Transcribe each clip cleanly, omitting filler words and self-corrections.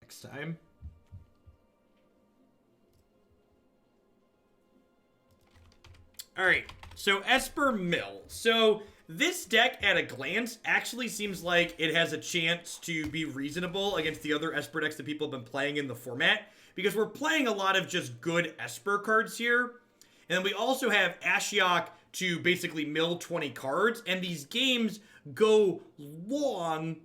next time. Alright, so Esper Mill. So this deck at a glance actually seems like it has a chance to be reasonable against the other Esper decks that people have been playing in the format, because we're playing a lot of just good Esper cards here. And then we also have Ashiok to basically mill 20 cards, and these games go long.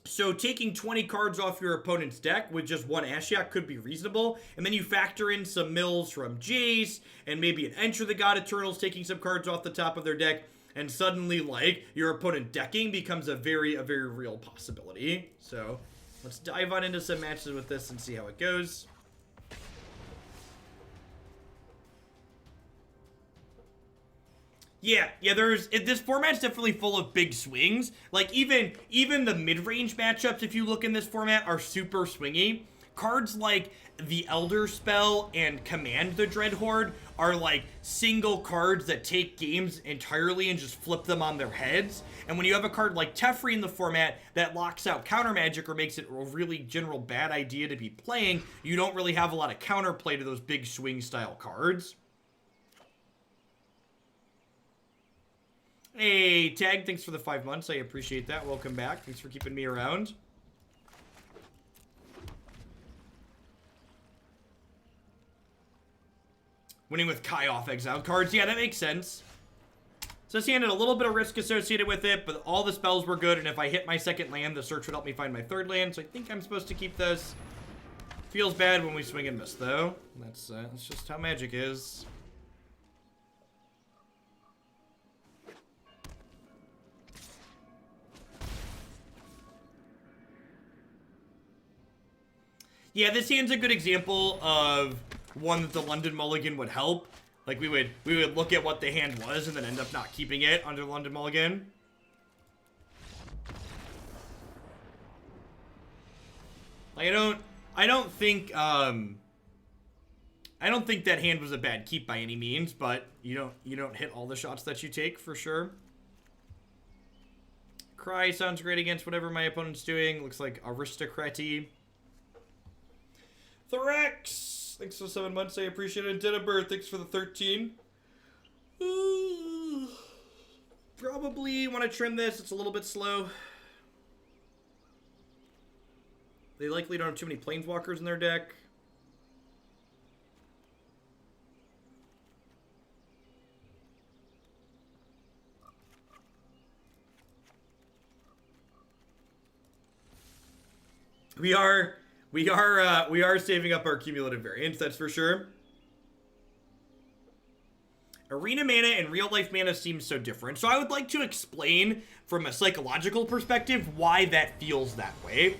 So taking 20 cards off your opponent's deck with just one Ashiok could be reasonable. And then you factor in some mills from Jace, and maybe an Enter the God Eternals taking some cards off the top of their deck. And suddenly, like, your opponent decking becomes a very real possibility. So let's dive on into some matches with this and see how it goes. Yeah, this format's definitely full of big swings. Like, even the mid-range matchups, if you look in this format, are super swingy. Cards like the Elderspell and Command the Dreadhorde are like single cards that take games entirely and just flip them on their heads. And when you have a card like Teferi in the format that locks out counter magic or makes it a really general bad idea to be playing, you don't really have a lot of counterplay to those big swing style cards. Hey, Tag, thanks for the 5 months. I appreciate that. Welcome back. Thanks for keeping me around. Winning with Kai off exiled cards. Yeah, that makes sense. So he had a little bit of risk associated with it, but all the spells were good, and if I hit my second land, the search would help me find my third land, so I think I'm supposed to keep this. Feels bad when we swing and miss, though. That's just how Magic is. Yeah, this hand's a good example of one that the London Mulligan would help. Like, we would look at what the hand was and then end up not keeping it under London Mulligan. Like, I don't think that hand was a bad keep by any means, but you don't hit all the shots that you take for sure. Cry sounds great against whatever my opponent's doing. Looks like aristocraty. Thorax, thanks for 7 months. I appreciate it. Dinabird, thanks for the 13. Probably want to trim this. It's a little bit slow. They likely don't have too many planeswalkers in their deck. We are saving up our cumulative variance, that's for sure. Arena mana and real life mana seems so different. So I would like to explain from a psychological perspective why that feels that way.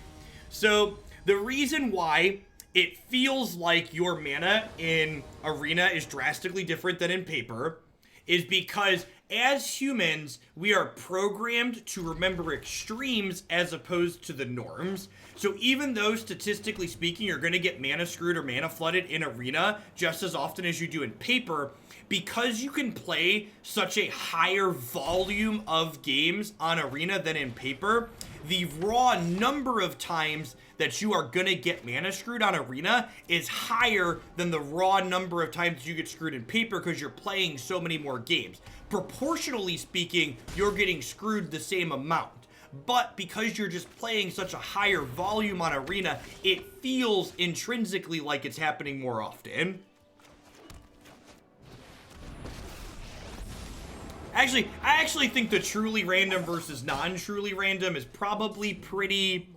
So the reason why it feels like your mana in Arena is drastically different than in Paper is because as humans, we are programmed to remember extremes as opposed to the norms. So even though statistically speaking, you're going to get mana screwed or mana flooded in Arena just as often as you do in Paper, because you can play such a higher volume of games on Arena than in Paper, the raw number of times that you are going to get mana screwed on Arena is higher than the raw number of times you get screwed in Paper because you're playing so many more games. Proportionally speaking, you're getting screwed the same amount. But because you're just playing such a higher volume on Arena, it feels intrinsically like it's happening more often. Actually, I actually think the truly random versus non-truly random is probably pretty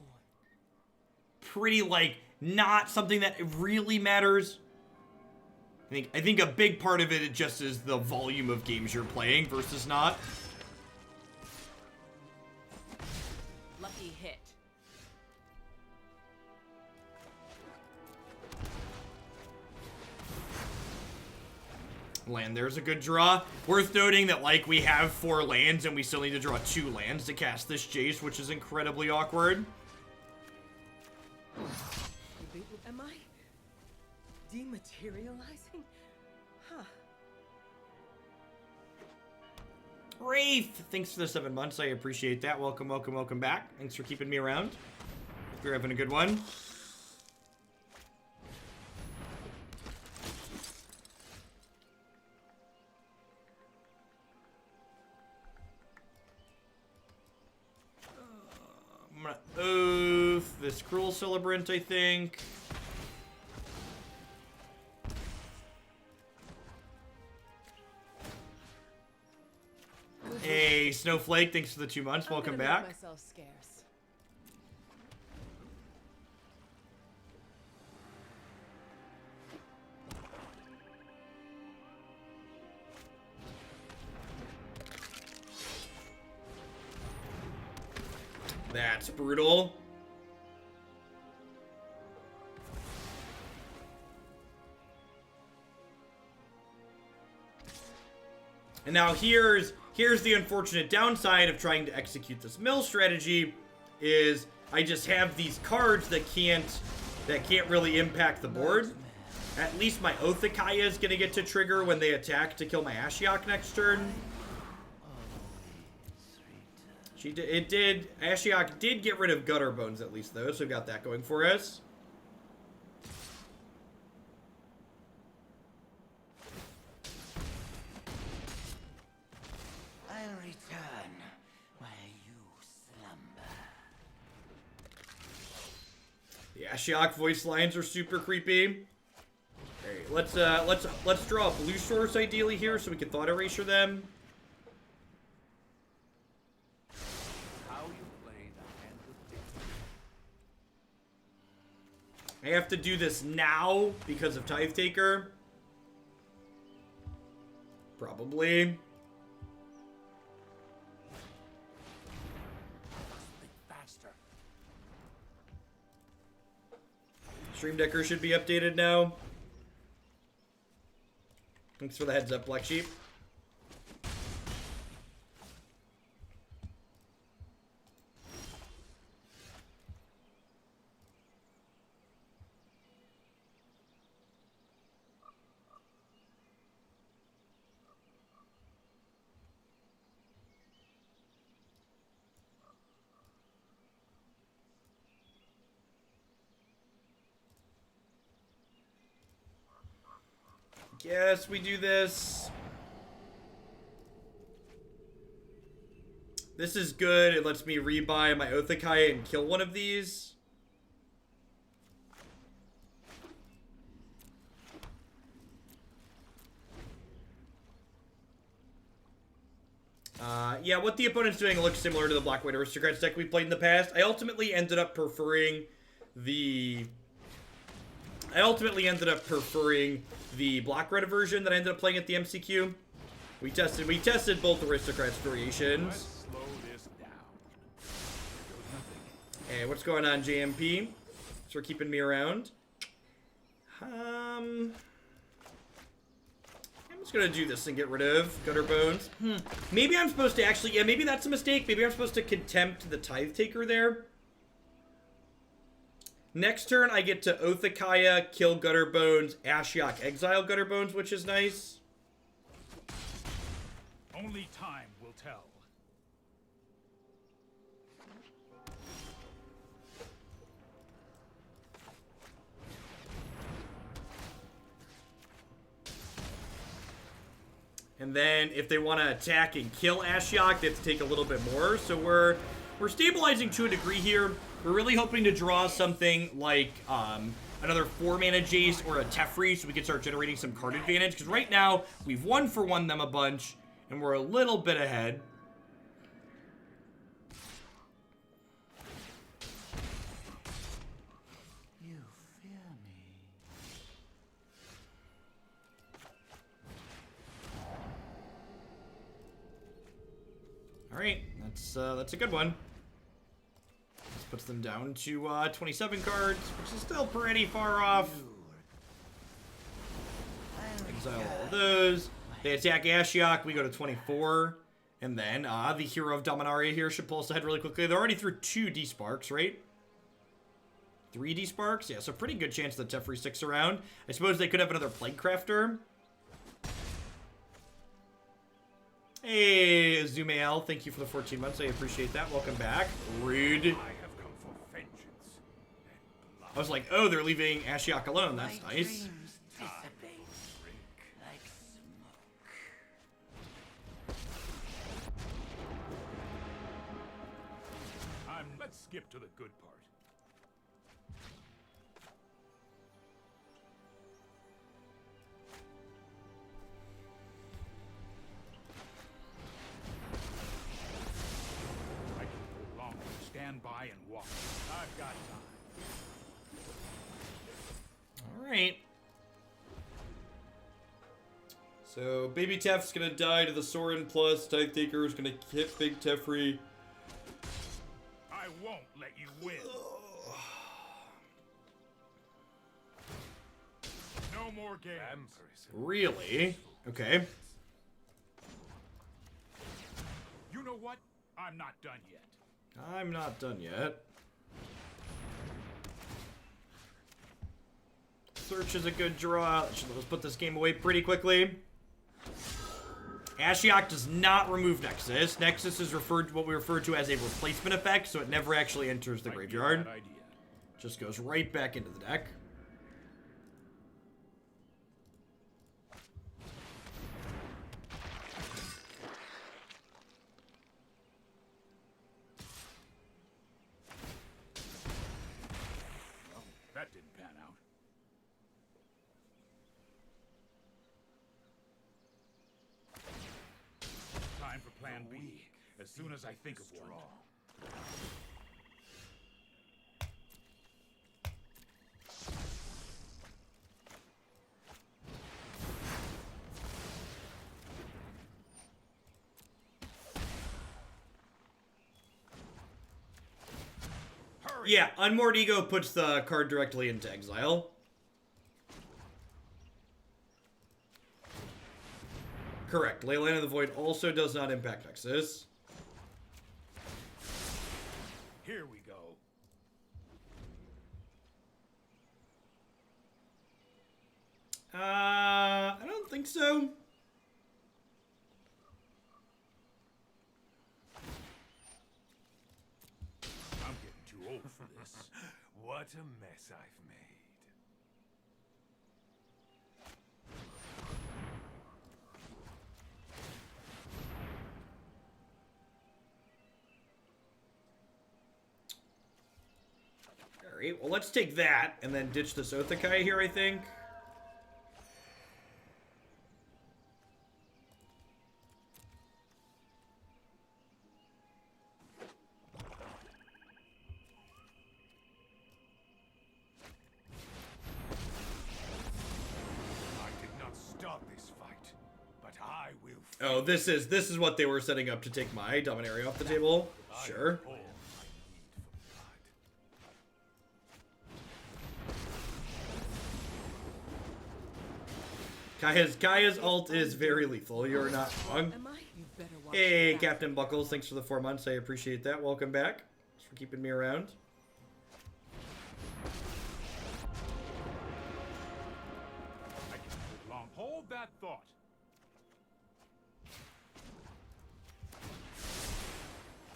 like not something that really matters. I think a big part of it just is the volume of games you're playing versus not. Lucky hit. Land there's a good draw. Worth noting that, like, we have 4 lands and we still need to draw 2 lands to cast this Jace, which is incredibly awkward. Am I dematerializing? Huh. Wraith, thanks for the 7 months. I appreciate that. Welcome back. Thanks for keeping me around. Hope you're having a good one. Cruel Celebrant, I think. Hey, Snowflake, thanks for the 2 months. Welcome back. Myself scarce. That's brutal. And now here's the unfortunate downside of trying to execute this mill strategy is I just have these cards that can't really impact the board. At least my Oathakaya is gonna get to trigger when they attack to kill my Ashiok next turn. Ashiok did get rid of Gutter Bones at least though, so we've got that going for us. I'll return while you slumber. The Ashiok voice lines are super creepy. Alright, let's draw a blue source ideally here so we can Thought Erasure them. I have to do this now because of Tithe Taker. Probably. Stream Decker should be updated now. Thanks for the heads up, Black Sheep. Yes, we do this. This is good. It lets me rebuy my Oathakaya and kill one of these. Yeah, what the opponent's doing looks similar to the Black White Aristocrats deck we played in the past. I ultimately ended up preferring the Black Red version that I ended up playing at the MCQ. We tested both Aristocrats variations. Hey, what's going on, JMP? Thanks for keeping me around. I'm just gonna do this and get rid of Gutter Bones. Maybe I'm supposed to actually, yeah, maybe that's a mistake. Maybe I'm supposed to Contempt the Tithe Taker there. Next turn, I get to Oathakaya, kill Gutter Bones, Ashiok, exile Gutter Bones, which is nice. Only time will tell. And then, if they want to attack and kill Ashiok, they have to take a little bit more. So we're stabilizing to a degree here. We're really hoping to draw something like another 4-mana Jace or a Teferi so we can start generating some card advantage. Because right now, we've 1-for-1 them a bunch, and we're a little bit ahead. You fear me. All right, that's a good one. This puts them down to 27 cards, which is still pretty far off. Exile all of those. They attack Ashiok, we go to 24. And then the hero of Dominaria here should pull us ahead really quickly. They're already through 2 Desparks, right? 3 Desparks? Yeah, so pretty good chance that Teferi sticks around. I suppose they could have another Plaguecrafter. Hey, Zumael, thank you for the 14 months. I appreciate that. Welcome back. Rude. I have come for vengeance and blood. I was like, oh, they're leaving Ashiok alone. That's My nice. dreams dissipate like smoke. Let's skip to the good part. and walk. I've got time. All right. So Baby Tef's gonna die to the Sorin plus. Tithe Taker is gonna hit Big Teferi. I won't let you win. No more games. Really? Okay. You know what? I'm not done yet. I'm not done yet. Search is a good draw. Let's put this game away pretty quickly. Ashiok does not remove Nexus. Nexus is what we refer to as a replacement effect, so it never actually enters the graveyard. Bad idea. Just goes right back into the deck. Well, that didn't pan out. Time for plan B. As soon as I think of one. Hurry! Yeah, Unmoored Ego puts the card directly into exile. Correct. Leyline of the Void also does not impact Nexus. Here we go. I don't think so. I'm getting too old for this. What a mess I've made. Alright, well let's take that and then ditch this Othakai here, I think. I did not start this fight, but I will. Oh, this is what they were setting up to take my Dominaria off the table. Sure. All I need for blood. Kaya's ult is very lethal. You're not wrong. Am I? You better watch Hey, your back. Captain Buckles, thanks for the 4 months. I appreciate that. Welcome back. Thanks for keeping me around. I can't live long. Hold that thought.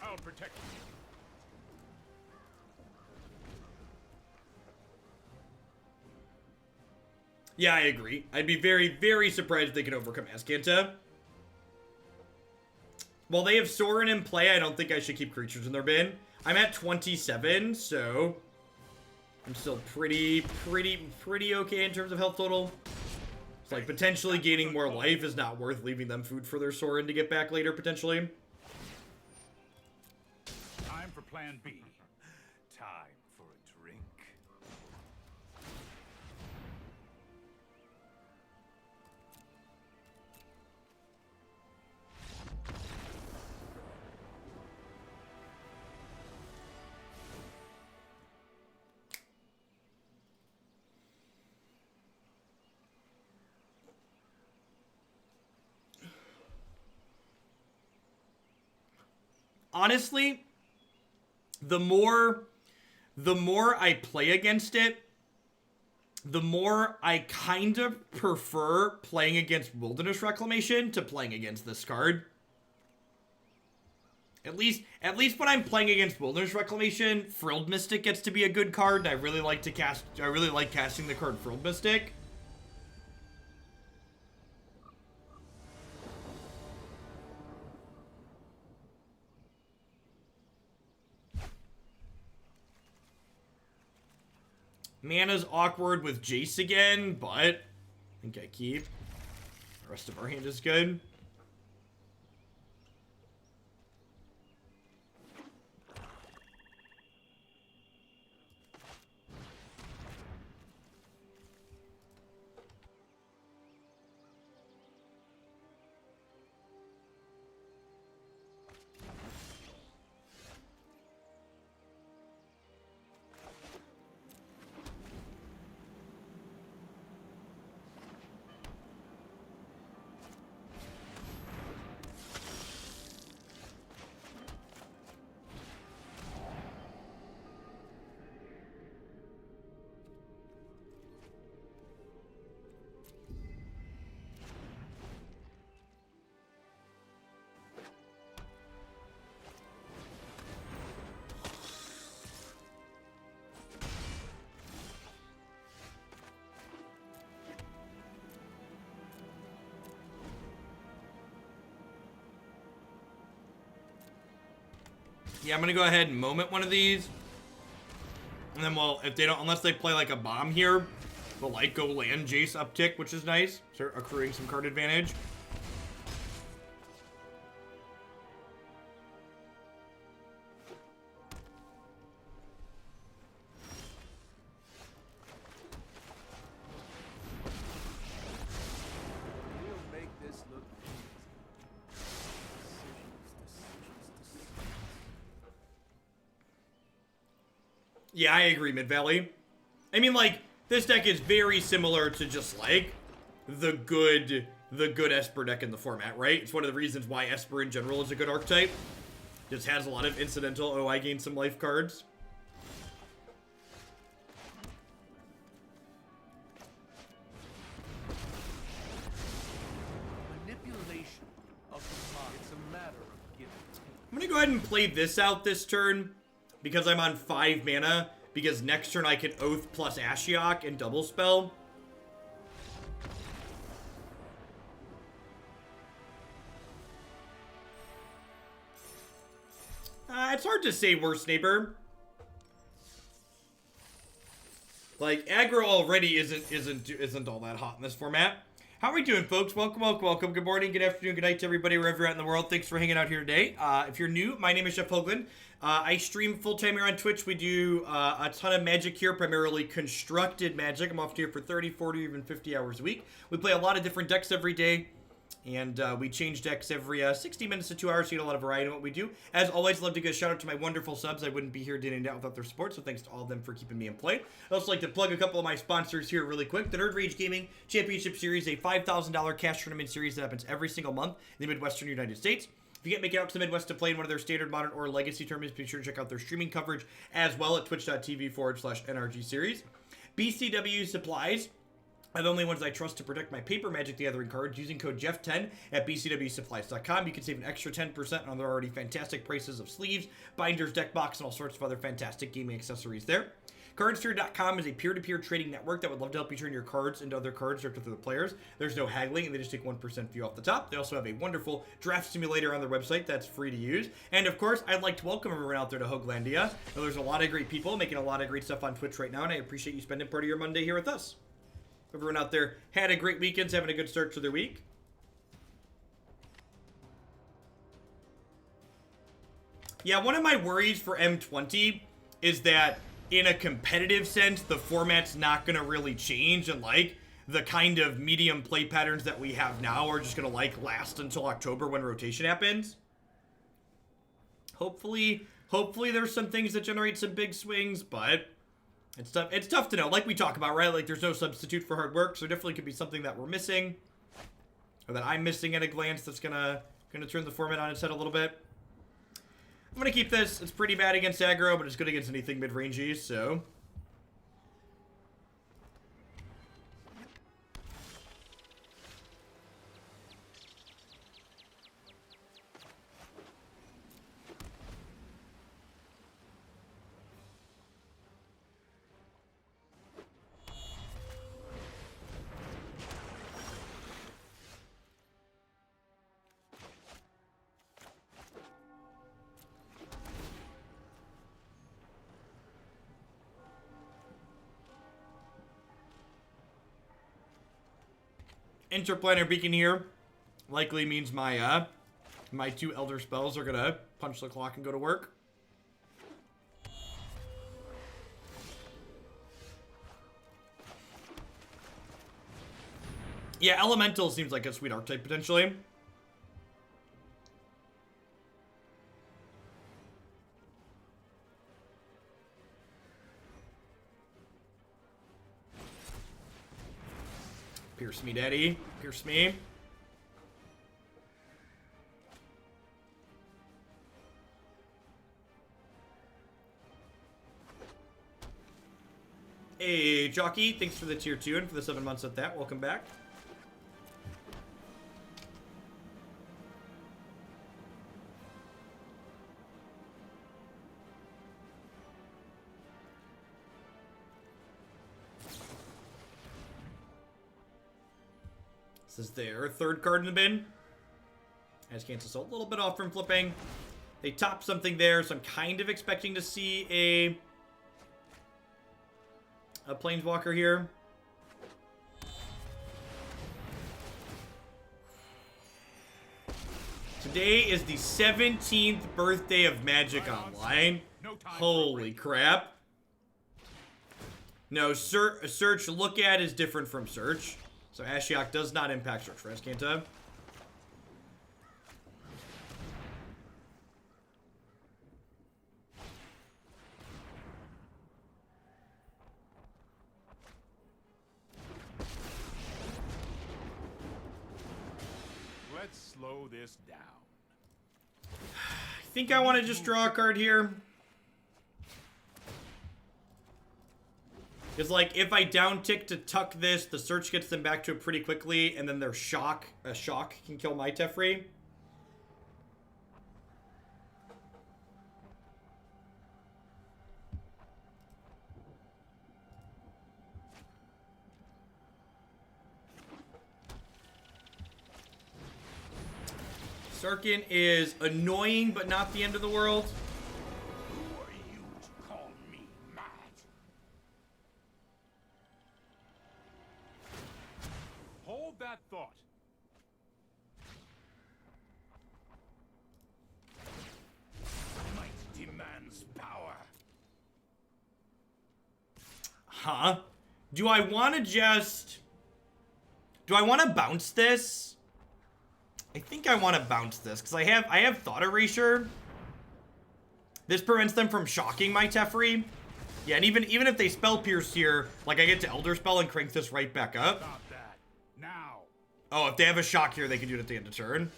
I'll protect you. Yeah, I agree. I'd be very, very surprised if they could overcome Azcanta. While they have Sorin in play, I don't think I should keep creatures in their bin. I'm at 27, so I'm still pretty okay in terms of health total. It's like potentially gaining more life is not worth leaving them food for their Sorin to get back later, potentially. Time for plan B. Time for a drink. Honestly, the more I play against it, the more I kind of prefer playing against Wilderness Reclamation to playing against this card. At least when I'm playing against Wilderness Reclamation, Frilled Mystic gets to be a good card, and I really like casting the card Frilled Mystic. Mana's awkward with Jace again, but I think I keep. The rest of our hand is good. Yeah, I'm gonna go ahead and moment one of these. And then, well, if they don't, unless they play like a bomb here, we'll like go land Jace uptick, which is nice. Start accruing some card advantage. Yeah, I agree, Mid-Valley. I mean, like, this deck is very similar to just, like, the good Esper deck in the format, right? It's one of the reasons why Esper in general is a good archetype. Just has a lot of incidental, oh, I gain some life cards. Manipulation of the mind. It's a matter of giving. I'm gonna go ahead and play this out this turn, because I'm on 5 mana, because next turn I can Oath plus Ashiok and double spell. It's hard to say worst neighbor. Like, aggro already isn't all that hot in this format. How are we doing, folks? Welcome, welcome, welcome. Good morning, good afternoon, good night to everybody wherever you're at in the world. Thanks for hanging out here today. If you're new, my name is Jeff Hoagland. I stream full-time here on Twitch. We do a ton of magic here, primarily constructed magic. I'm often here for 30, 40, even 50 hours a week. We play a lot of different decks every day. And we change decks every 60 minutes to 2 hours, so you get a lot of variety in what we do. As always, love to give a shout out to my wonderful subs. I wouldn't be here day in and out without their support, so thanks to all of them for keeping me in play. I'd also like to plug a couple of my sponsors here really quick. The Nerd Rage Gaming Championship Series, a $5,000 cash tournament series that happens every single month in the Midwestern United States. If you can't make it out to the Midwest to play in one of their standard, modern, or legacy tournaments, be sure to check out their streaming coverage as well at twitch.tv/NRG series. BCW Supplies are the only ones I trust to protect my paper Magic the Gathering cards. Using code Jeff10 at bcwsupplies.com, you can save an extra 10% on their already fantastic prices of sleeves, binders, deck box, and all sorts of other fantastic gaming accessories there. Cardsphere.com is a peer-to-peer trading network that would love to help you turn your cards into other cards directly to the players. There's no haggling, and they just take 1% fee off the top. They also have a wonderful draft simulator on their website that's free to use. And of course, I'd like to welcome everyone out there to Hoaglandia. There's a lot of great people making a lot of great stuff on Twitch right now, and I appreciate you spending part of your Monday here with us. Everyone out there had a great weekend, having a good start to their week. Yeah, one of my worries for M20 is that in a competitive sense, the format's not going to really change, and like the kind of medium play patterns that we have now are just going to like last until October when rotation happens. Hopefully there's some things that generate some big swings, but it's tough to know. Like we talk about, right? Like there's no substitute for hard work, so definitely could be something that we're missing, or that I'm missing at a glance that's gonna turn the format on its head a little bit. I'm gonna keep this. It's pretty bad against aggro, but it's good against anything mid-rangey, so. Interplanar Beacon here likely means my my 2 Elderspells are gonna punch the clock and go to work. Yeah, Elemental seems like a sweet archetype potentially. Pierce me, daddy. Pierce me. Hey, Jockey. Thanks for the tier 2 and for the 7 months at that. Welcome back. This is their 3rd card in the bin. Azcanta, so a little bit off from flipping. They top something there, so I'm kind of expecting to see a Planeswalker here. Today is the 17th birthday of Magic Online. Holy crap. No, search look at is different from search. So Ashiok does not impact search for Azcanta. Let's slow this down. I think I want to just draw a card here. Because, like, if I down tick to tuck this, the search gets them back to it pretty quickly, and then their shock can kill my Teferi. Sarkin is annoying, but not the end of the world. Who are you to call me mad? Hold that thought. Might demands power. Huh? Do I want to just... Do I want to bounce this? I think I want to bounce this, because I have Thought Erasure. This prevents them from shocking my Teferi. Yeah, and even if they Spell Pierce here, like, I get to Elderspell and crank this right back up. Stop that. Now. Oh, if they have a shock here, they can do it at the end of turn.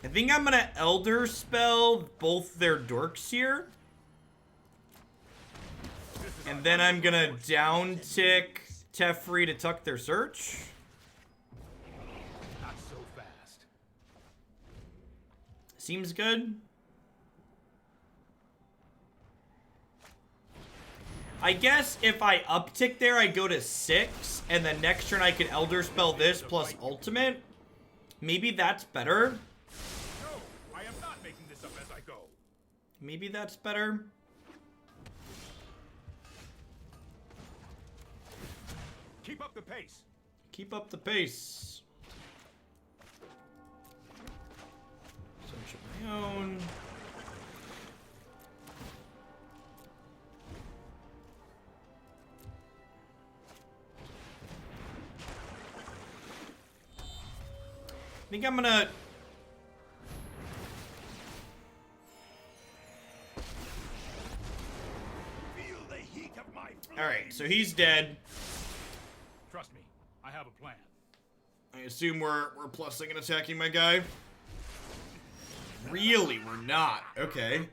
I think I'm gonna Elderspell both their dorks here. And then I'm gonna down tick Teferi to tuck their search. Not so fast. Seems good. I guess if I uptick there, I go to 6, and then next turn I can Elderspell this plus ultimate. Maybe that's better. Maybe that's better. Keep up the pace. Keep up the pace. Search of my own. I think I'm gonna... Alright, so he's dead. Trust me, I have a plan. I assume we're plussing and attacking my guy. Really, we're not. Okay.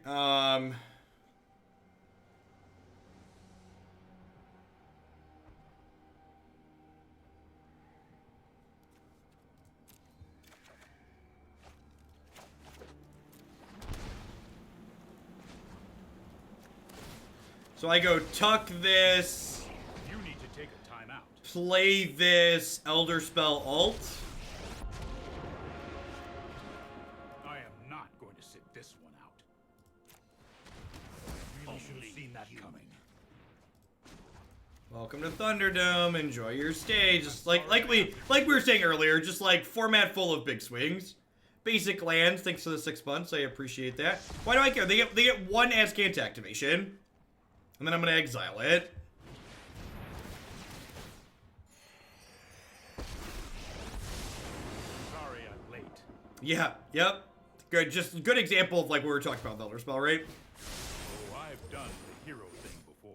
So I go tuck this, You need to take a timeout. play this Elderspell ult. I am not going to sit this one out. I really should have seen that coming. Welcome to Thunderdome. Enjoy your stay. Just like we were saying earlier, just like format full of big swings. Basic lands, thanks for the 6 months. I appreciate that. Why do I care? They get one Azcanta activation. And then I'm gonna exile it. Sorry I'm late. Yeah, yep. Good, just a good example of like what we were talking about with Elderspell, right? Oh, I've done the hero thing before.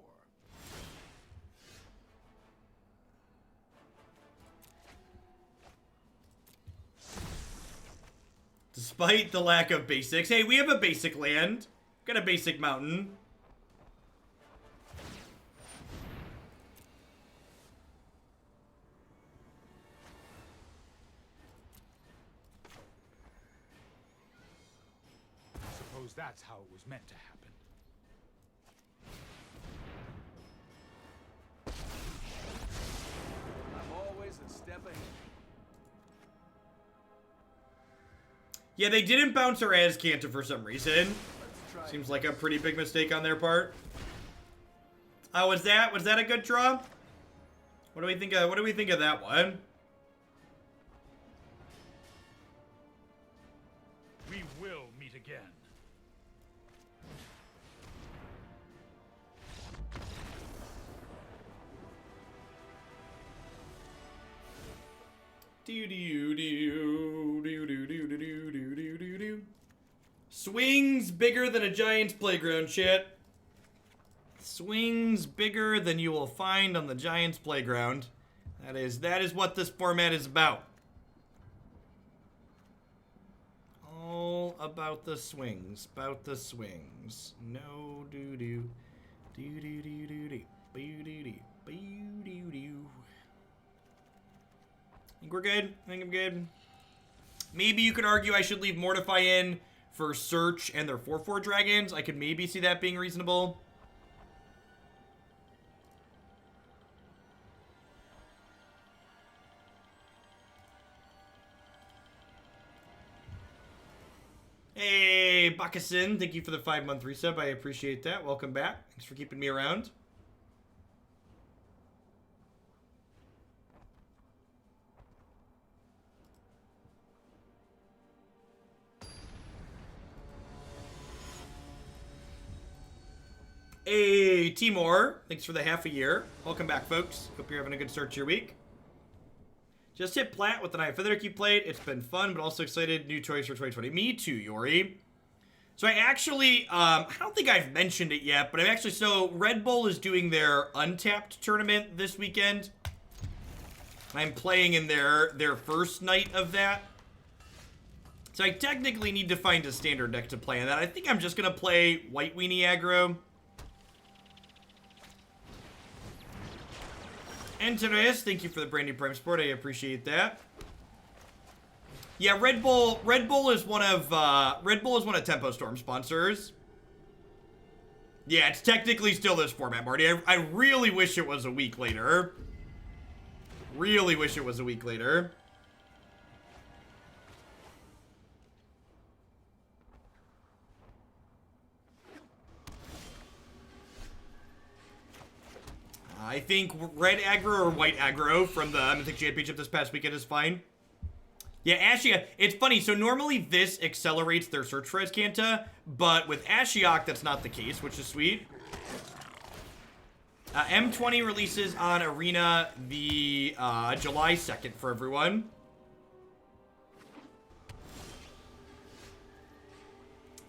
Despite the lack of basics. Hey, we have a basic land. Got a basic mountain. suppose that's how it was meant to happen. I'm always a step ahead. Yeah, they didn't bounce our Azcanta for some reason. Let's try. Seems like a pretty big mistake on their part. Oh, was that a good draw? What do we think of that one? We will meet again. Swings bigger than a giant's playground, chat. Swings bigger than you will find on the giant's playground. That is what this format is about. All about the swings. About the swings. No doo-doo. Doo-doo-doo-doo-doo. Boo-doo-doo. Boo-doo-doo. I think we're good. I think I'm good. Maybe you could argue I should leave Mortify in for Search and their 4/4 dragons. I could maybe see that being reasonable. Hey, Bakasin, thank you for the 5-month resub. I appreciate that. Welcome back. Thanks for keeping me around. Hey, Timor, thanks for the half a year. Welcome back, folks. Hope you're having a good start to your week. Just hit plat with the Knight Feather you played. It's been fun, but also excited. New choice for 2020. Me too, Yori. So I actually, I don't think I've mentioned it yet, but so Red Bull is doing their Untapped tournament this weekend. I'm playing in their first night of that. So I technically need to find a standard deck to play in that. I think I'm just going to play White Weenie aggro. And Duress, thank you for the brand new Prime Sport. I appreciate that. Yeah, Red Bull is one of Tempo Storm sponsors. Yeah, it's technically still this format, Marty. I really wish it was a week later. Really wish it was a week later. I think red aggro or white aggro from the Mythic Championship this past weekend is fine. Yeah, Ashiok, it's funny. So normally this accelerates their search for Azcanta, but with Ashiok, that's not the case, which is sweet. M20 releases on Arena the July 2nd for everyone.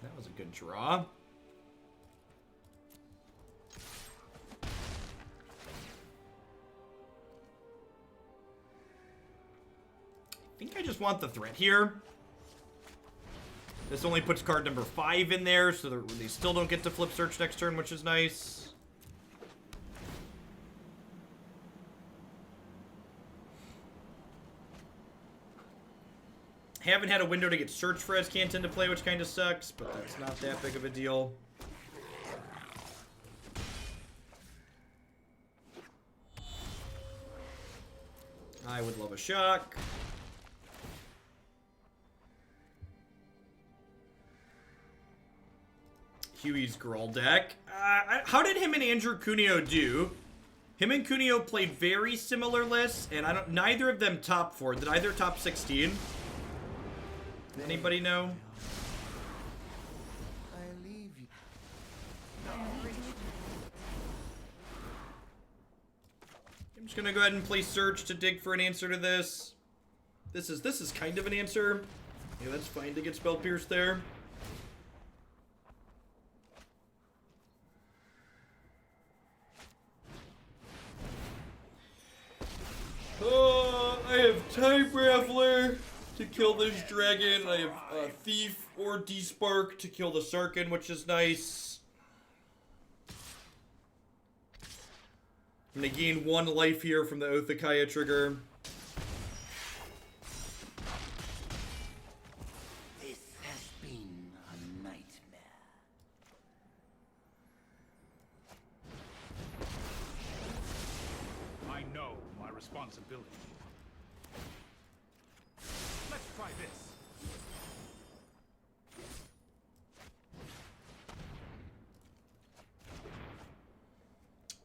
That was a good draw. I think I just want the threat here. This only puts card number 5 in there, so they still don't get to flip search next turn, which is nice. Haven't had a window to get search for Azcanta into play, which kind of sucks, but that's not that big of a deal. I would love a shock. Huey's Gruul deck. How did him and Andrew Cuneo do? Him and Cuneo played very similar lists, and neither of them top 4. Did either top 16? Anybody know? I'm just gonna go ahead and play search to dig for an answer to this. This is kind of an answer. Yeah, that's fine to get Spell Pierce there. I have Time Raveler to kill this dragon. I have Thief or Despark to kill the Sarkin, which is nice. I'm gonna gain 1 life here from the Othakaya trigger. This has been a nightmare. responsibility. Let's try this.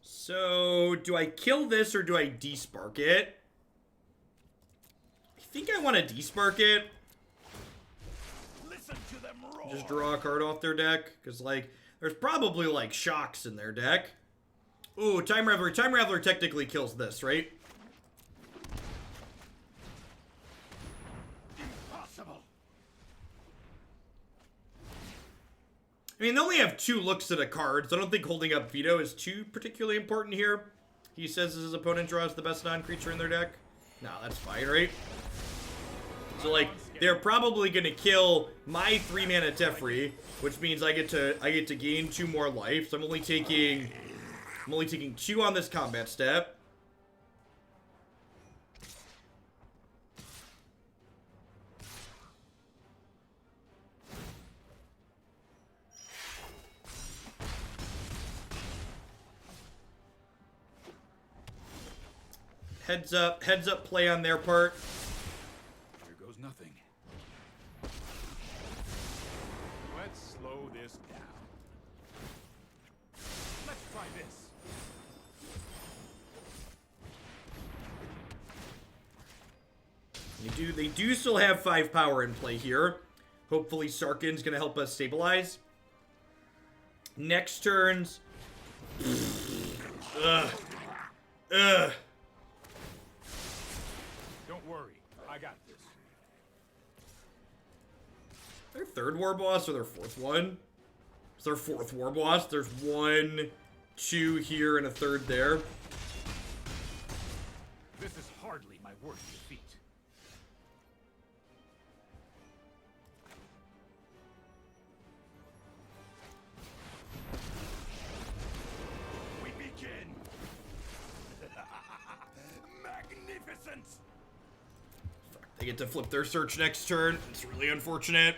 So, do I kill this or do I despark it? I think I want to despark it. Listen to them roar. Just draw a card off their deck. Because, like, there's probably, like, shocks in their deck. Ooh, Time Raveler. Time Raveler technically kills this, right? Impossible. I mean, they only have 2 looks at a card, so I don't think holding up Veto is too particularly important here. He says his opponent draws the best non-creature in their deck. No, that's fine, right? So, like, they're probably gonna kill my 3-mana Teferi, which means I get to gain 2 more life. So I'm only taking 2 on this combat step. Heads up play on their part. Here goes nothing. Let's slow this down. Let's try this. They do still have 5 power in play here. Hopefully Sarkhan's gonna help us stabilize. Next turns. Ugh. Ugh. Don't worry, I got this. Their 3rd war boss or their 4th one? It's their 4th war boss. There's 1, 2 here and a 3rd there. This is hardly my worst defeat. We begin. Magnificent. They get to flip their search next turn. It's really unfortunate.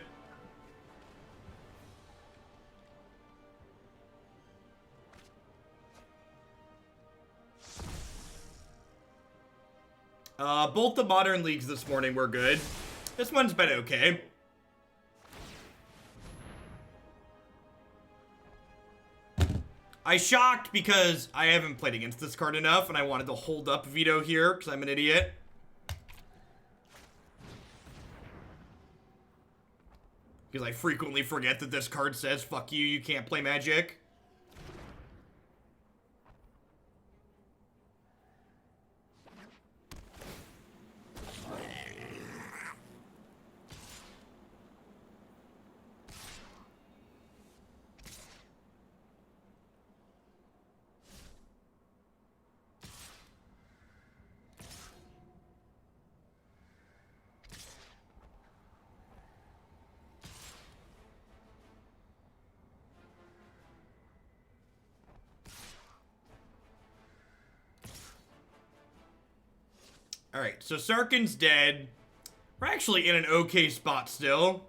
Both the modern leagues this morning were good. This one's been okay. I shocked because I haven't played against this card enough and I wanted to hold up Veto here because I'm an idiot. Because I frequently forget that this card says, fuck you, you can't play Magic. Alright, so Sarkhan's dead. We're actually in an okay spot still.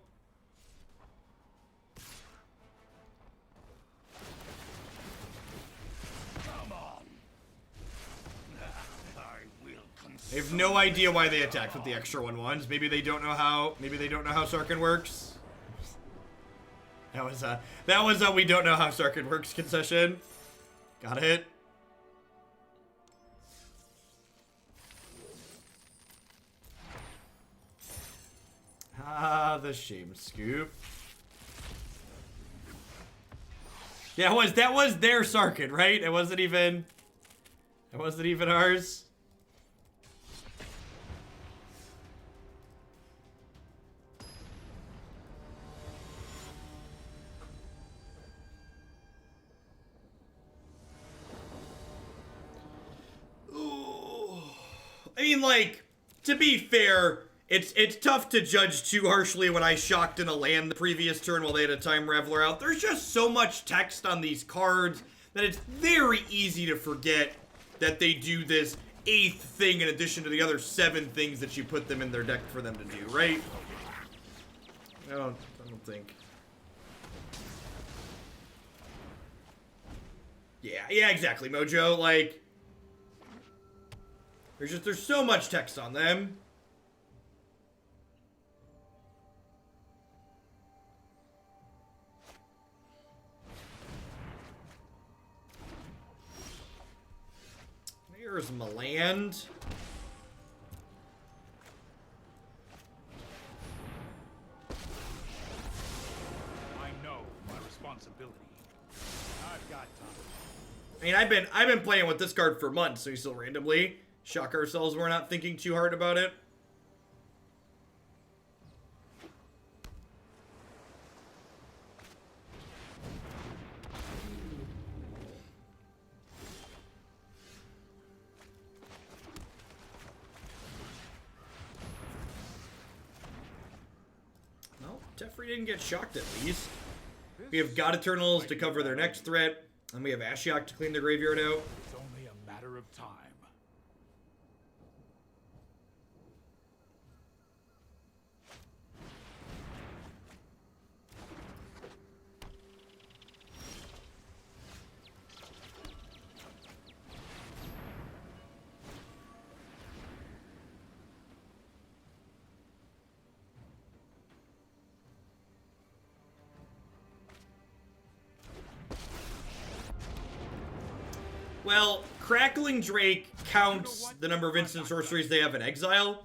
Come on. I will I have no idea why they attacked with the extra 1/1s. Maybe they don't know how Sarkhan works. That was a we don't know how Sarkhan works concession. Got it. Ah, the shame scoop. Yeah, that was their Sarkhan, right? It wasn't even ours. Ooh. I mean, like, to be fair, it's tough to judge too harshly when I shocked in a land the previous turn while they had a Time Raveler out. There's just so much text on these cards that it's very easy to forget that they do this 8th thing in addition to the other 7 things that you put them in their deck for them to do, right? I don't think. Yeah, exactly, Mojo. Like, There's so much text on them. There's my land. I know my responsibility. I've got time. I mean, I've been playing with this card for months, so we still randomly shock ourselves we're not thinking too hard about it. Teferi didn't get shocked at least. We have God Eternals to cover their next threat, and we have Ashiok to clean the graveyard out. It's only a matter of time. Well, Crackling Drake counts the number of instant sorceries they have in exile.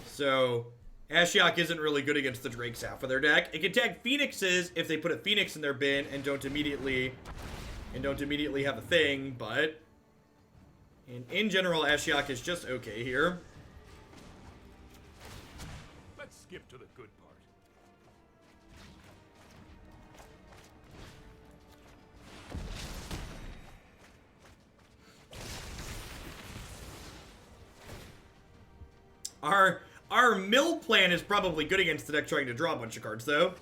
So, Ashiok isn't really good against the Drake's half of their deck. It can tag Phoenixes if they put a Phoenix in their bin and don't immediately have a thing, but in general, Ashiok is just okay here. Let's skip to the good part. Our mill plan is probably good against the deck trying to draw a bunch of cards, though.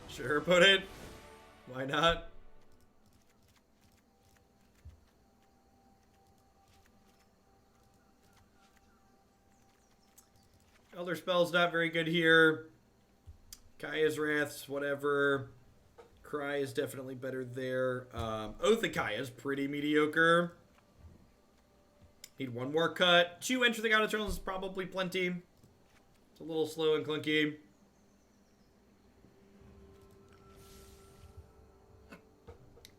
Sure, put it. Why not? Elderspell's not very good here. Kaya's Wraths, whatever. Cry is definitely better there. Oath of Kaya is pretty mediocre. Need one more cut. 2 Enter the God Eternals is probably plenty. It's a little slow and clunky.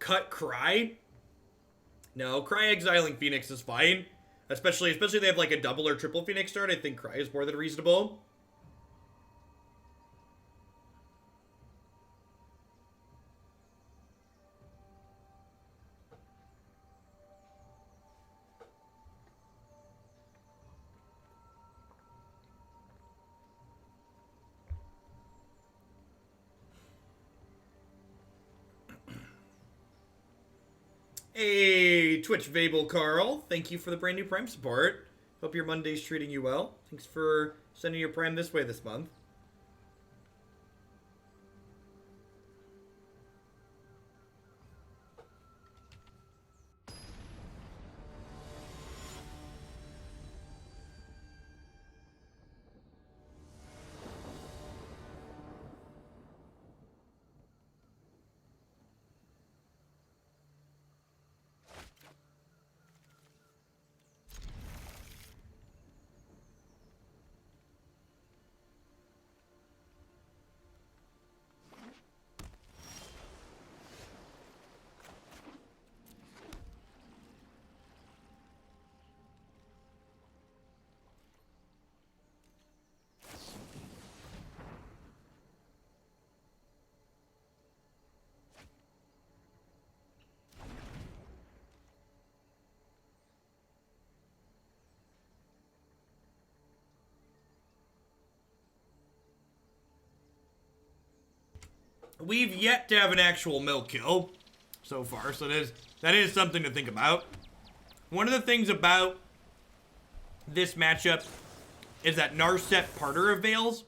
Cut Cry? No, Cry exiling Phoenix is fine. Especially if they have like a double or triple Phoenix start. I think Cry is more than reasonable. Hey, Twitch Vabel Carl. Thank you for the brand new Prime support. Hope your Monday's treating you well. Thanks for sending your Prime this way this month. We've yet to have an actual mill kill so far, so that is something to think about. One of the things about this matchup is that Narset Parter of Veils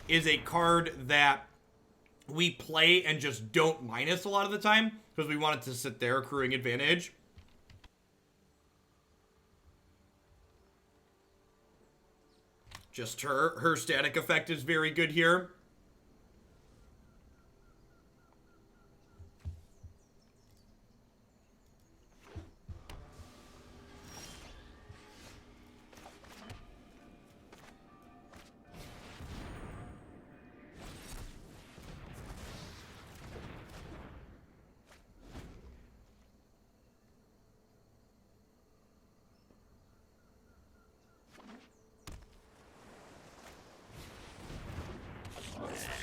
is a card that we play and just don't minus a lot of the time because we want it to sit there accruing advantage. Just her static effect is very good here.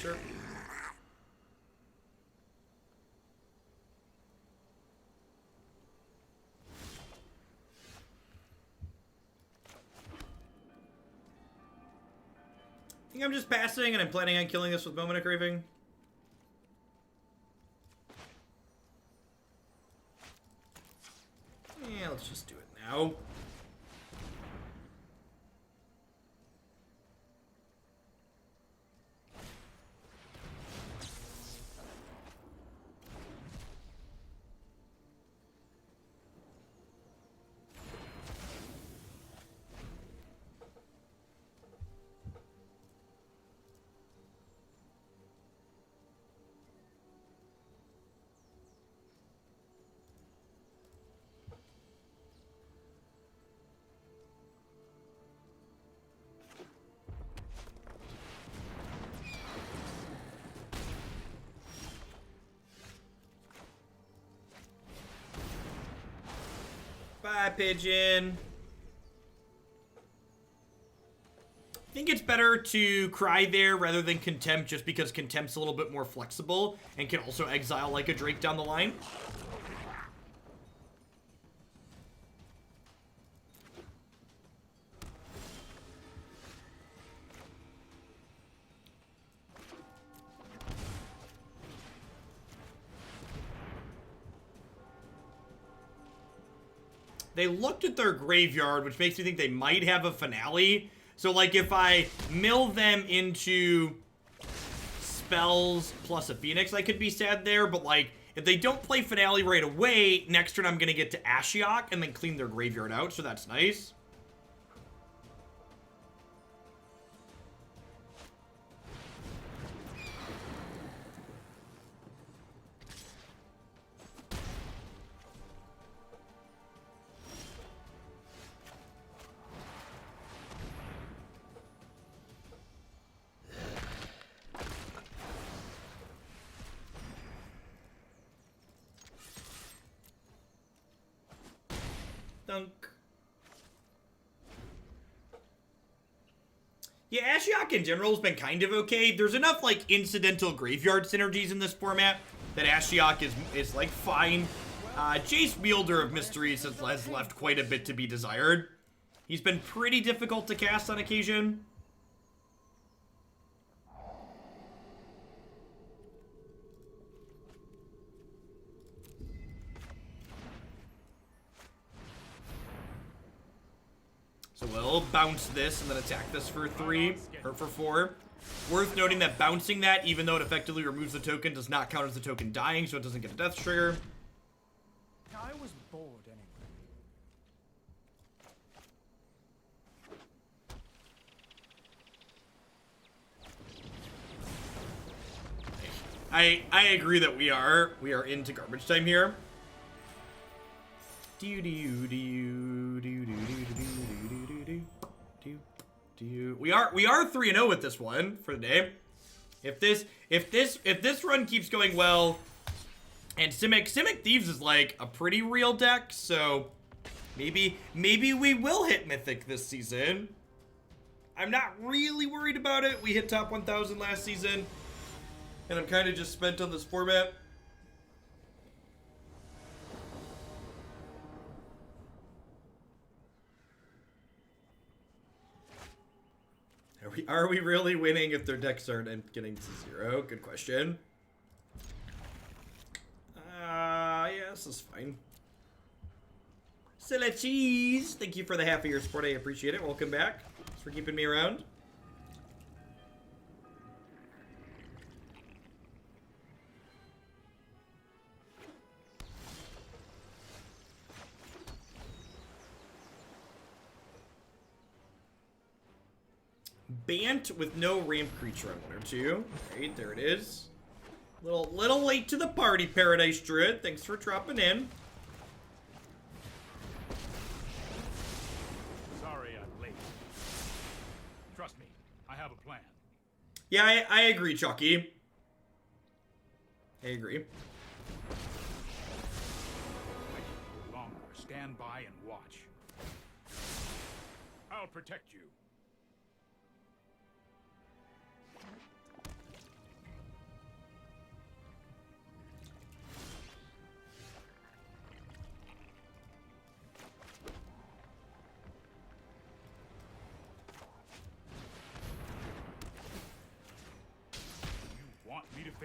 Sure. I think I'm just passing and I'm planning on killing this with Moment of Craving. Yeah, let's just do it now. Bye, pigeon. I think it's better to cry there rather than Contempt, just because Contempt's a little bit more flexible and can also exile like a Drake down the line. They looked at their graveyard, which makes me think they might have a finale. So, like, if I mill them into spells plus a Phoenix, I could be sad there. But, like, if they don't play finale right away, next turn I'm going to get to Ashiok and then clean their graveyard out. So that's nice. Dunk. Yeah, Ashiok in general has been kind of okay. There's enough, like, incidental graveyard synergies in this format that Ashiok is like, fine. Jace, Wielder of Mysteries, has left quite a bit to be desired. He's been pretty difficult to cast on occasion. So we'll bounce this and then attack this for 3, or for 4. Worth noting that bouncing that, even though it effectively removes the token, does not count as the token dying, so it doesn't get a death trigger. I was bored anyway. I agree that we are into garbage time here. We are 3-0 with this one for the day. If this run keeps going well, and Simic Thieves is like a pretty real deck, so maybe we will hit Mythic this season. I'm not really worried about it. We hit top 1,000 last season, and I'm kind of just spent on this format. Are we really winning if their decks aren't getting to 0? Good question. Yeah, this is fine. Silly cheese! Thank you for the half of your support. I appreciate it. Welcome back. Thanks for keeping me around. Bant with no ramp creature on 1 or 2. Great, there it is. Little late to the party, Paradise Druid. Thanks for dropping in. Sorry I'm late. Trust me, I have a plan. Yeah, I agree, Chucky. I agree. Longer. Stand by and watch. I'll protect you.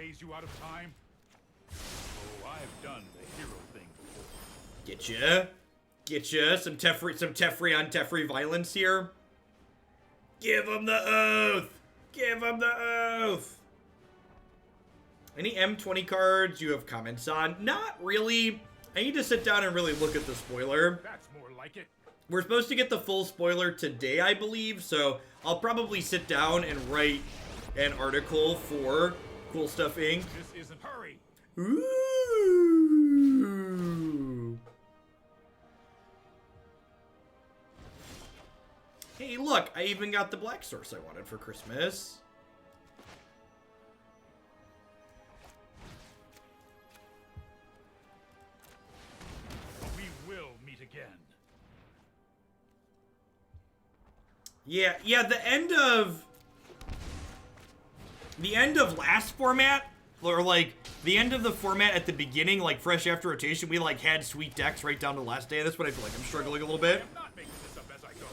phase you out of time? Oh, I've done the hero thing before. Getcha. Some Teferi on Teferi violence here. Give him the oath. Give him the oath. Any M20 cards you have comments on? Not really. I need to sit down and really look at the spoiler. That's more like it. We're supposed to get the full spoiler today, I believe, so I'll probably sit down and write an article for Cool Stuff Inc. This isn't hurry. Ooh. Hey, look, I even got the black source I wanted for Christmas. We will meet again. Yeah, the end of last format, or like the end of the format at the beginning, like fresh after rotation, we like had sweet decks right down to the last day. That's what I feel like I'm struggling a little bit. I'm not making this up as I go.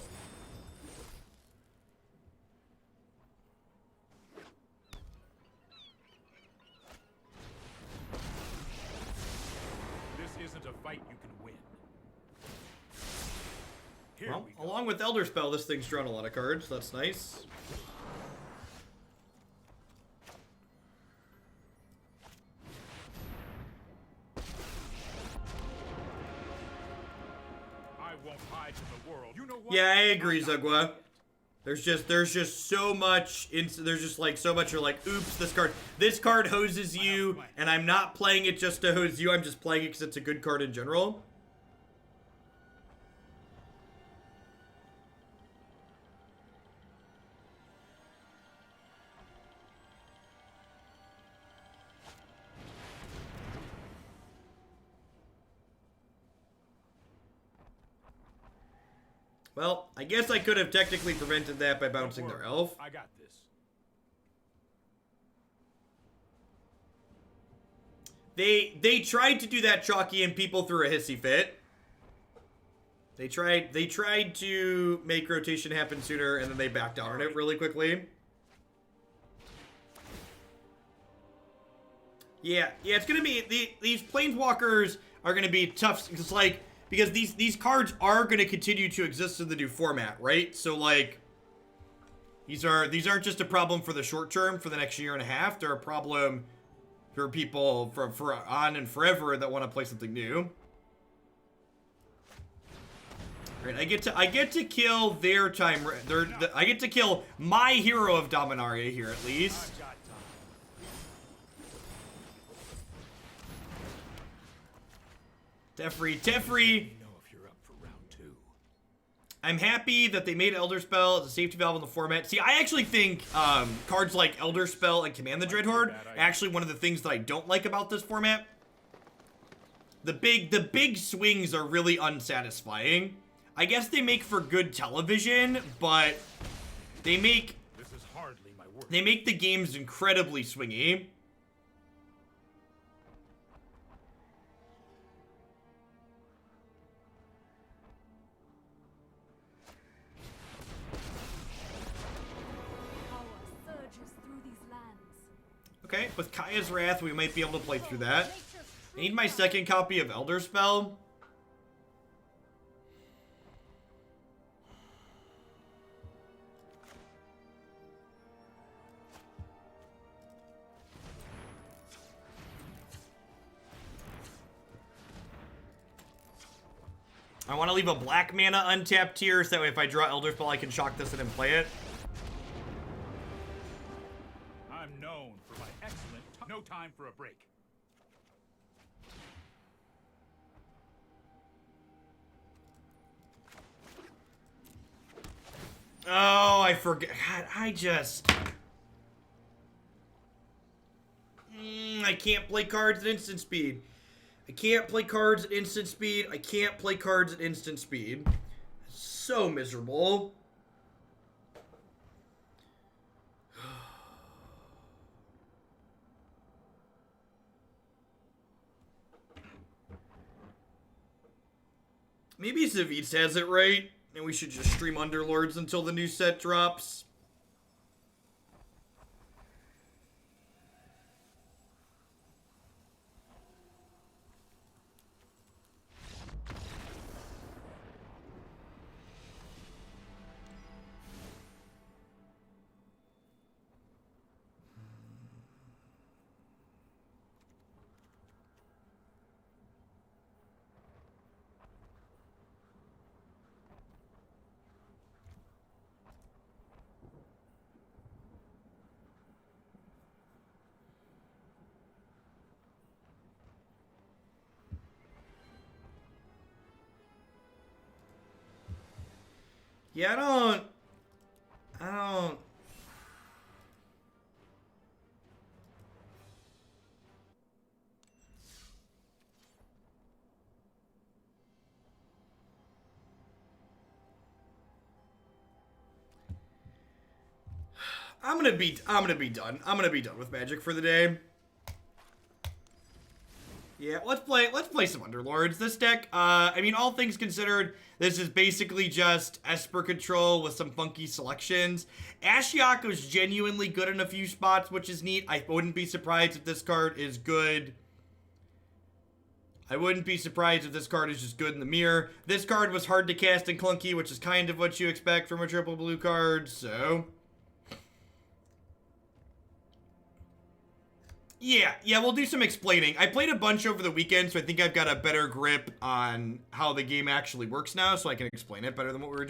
This isn't a fight you can win. Here Well, we go. along with Elderspell, this thing's drawn a lot of cards. That's nice. I won't hide from the world. You know what? Yeah, I agree, Zugwa. There's just so much. There's just like so much. You're like, oops, this card hoses you, and I'm not playing it just to hose you. I'm just playing it because it's a good card in general. Well, I guess I could have technically prevented that by bouncing their elf. I got this. They tried to do that, Chalky, and people threw a hissy fit. They tried to make rotation happen sooner, and then they backed down on it really quickly. Yeah, it's gonna be these planeswalkers are gonna be tough. It's like because these cards are gonna continue to exist in the new format, right? So like these aren't just a problem for the short term for the next year and a half. They're a problem for people for on and forever that want to play something new. Right, I get to kill their time. I get to kill my hero of Dominaria here at least. Teferi. I'm happy that they made Elderspell as a safety valve in the format. See, I actually think cards like Elderspell and Command the Dreadhorde are actually one of the things that I don't like about this format. The big swings are really unsatisfying. I guess they make for good television, but they make the games incredibly swingy. Okay, with Kaya's Wrath, we might be able to play through that. I need my second copy of Elderspell. I want to leave a black mana untapped here, so that way if I draw Elderspell, I can shock this in and play it. I'm known for my excellent no time for a break. Oh, I forget. God, I just... I can't play cards at instant speed. I can't play cards at instant speed. I can't play cards at instant speed. So miserable. Maybe Zavitz has it right, and we should just stream Underlords until the new set drops. Yeah, I don't... I'm gonna be done. I'm gonna be done with Magic for the day. Yeah, let's play some Underlords. This deck, I mean, all things considered, this is basically just Esper control with some funky selections. Ashiok was genuinely good in a few spots, which is neat. I wouldn't be surprised if this card is good. I wouldn't be surprised if this card is just good in the mirror. This card was hard to cast and clunky, which is kind of what you expect from a triple blue card, so... Yeah, we'll do some explaining. I played a bunch over the weekend, so I think I've got a better grip on how the game actually works now, so I can explain it better than what we were doing.